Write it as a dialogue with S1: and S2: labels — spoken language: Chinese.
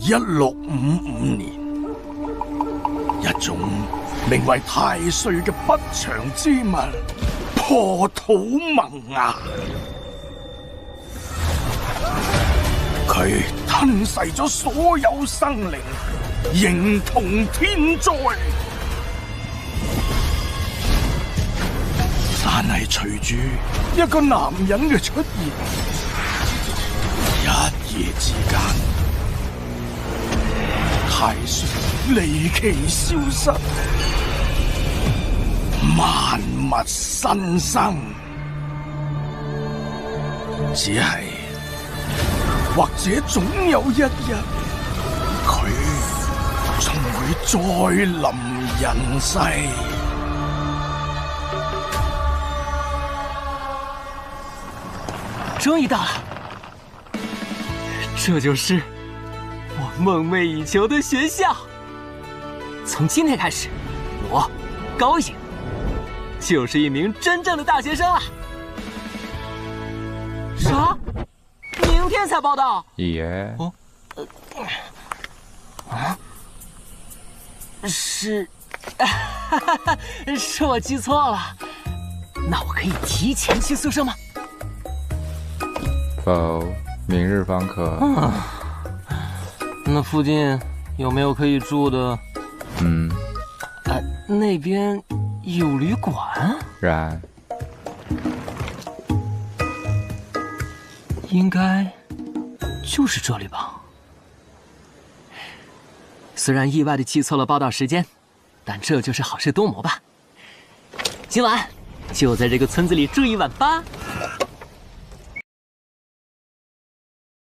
S1: 1655年，一種名為太歲嘅不祥之物破土萌芽，佢吞噬咗所有生靈，形同天災。但係隨住一個男人嘅出現，一夜之間，太歲離奇消失，萬物新生。只係或者總有一日，佢仲會再臨人世。
S2: 终于到了，这就是我梦寐以求的学校。从今天开始，我高颖就是一名真正的大学生了。啥？明天才报到？
S3: 耶！
S2: 哦，是，是我记错了。那我可以提前去宿舍吗？
S3: 否，明日方可。
S2: 那附近有没有可以住的？那边有旅馆。
S3: 然，
S2: 应该就是这里吧。虽然意外的记错了报到时间，但这就是好事多磨吧。今晚就在这个村子里住一晚吧。